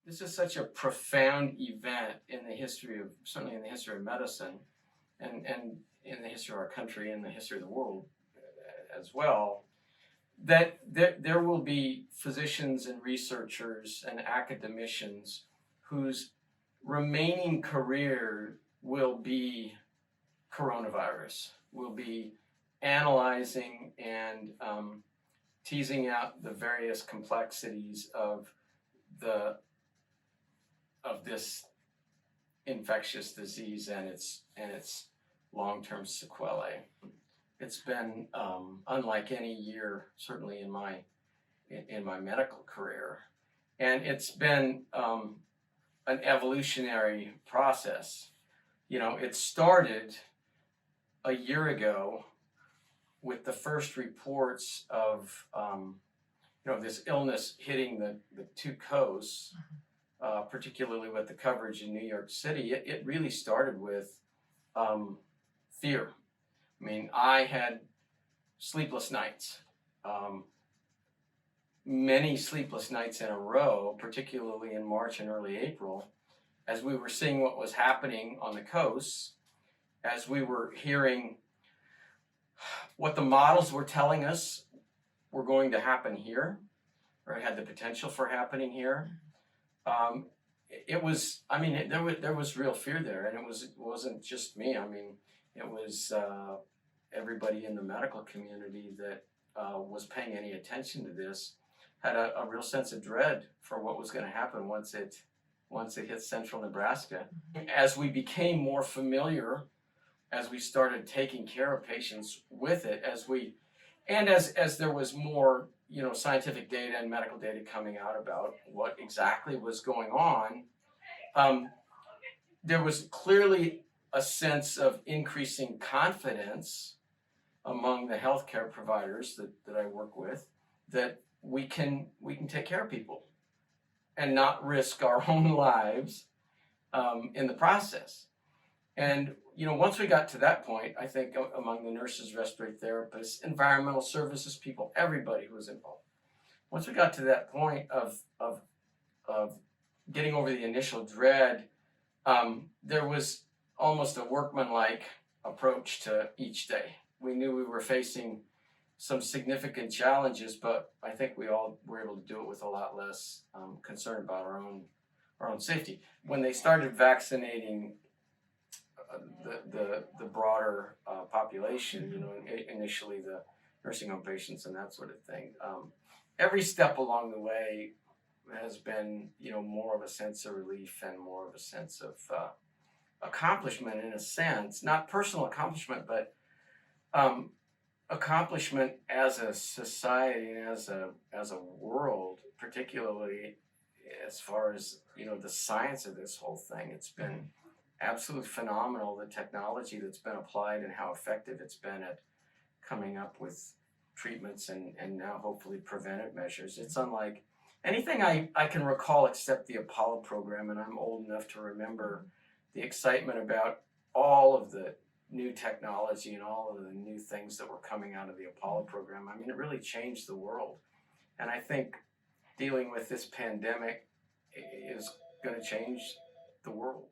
this is such a profound event in the history of, certainly in the history of medicine, and in the history of our country and the history of the world as well, that there will be physicians and researchers and academicians whose remaining career will be coronavirus, will be analyzing and teasing out the various complexities of this infectious disease and its long-term sequelae. It's been unlike any year, certainly in my medical career, and it's been an evolutionary process. You know, it started a year ago with the first reports of this illness hitting the two coasts, particularly with the coverage in New York City. It really started with fear. I mean, I had sleepless nights, many sleepless nights in a row, particularly in March and early April, as we were seeing what was happening on the coasts, as we were hearing what the models were telling us were going to happen here, or had the potential for happening here. There was real fear there, and it wasn't just me. I mean, it was everybody in the medical community that was paying any attention to this had a real sense of dread for what was going to happen once it hit central Nebraska. As we became more familiar, as we started taking care of patients with it, as there was more scientific data and medical data coming out about what exactly was going on, there was clearly a sense of increasing confidence among the healthcare providers that I work with, that we can take care of people and not risk our own lives in the process. And once we got to that point, I think among the nurses, respiratory therapists, environmental services people, everybody who was involved, once we got to that point of getting over the initial dread, there was almost a workmanlike approach to each day. We knew we were facing some significant challenges, but I think we all were able to do it with a lot less concern about our own safety. When they started vaccinating the broader population, initially the nursing home patients and that sort of thing, every step along the way has been, more of a sense of relief and more of a sense of accomplishment, in a sense, not personal accomplishment, but accomplishment as a society and as a world, particularly as far as the science of this whole thing. It's been absolutely phenomenal, the technology that's been applied and how effective it's been at coming up with treatments and now hopefully preventive measures. It's unlike anything I can recall except the Apollo program, and I'm old enough to remember the excitement about all of the new technology and all of the new things that were coming out of the Apollo program. I mean, it really changed the world. And I think dealing with this pandemic is going to change the world.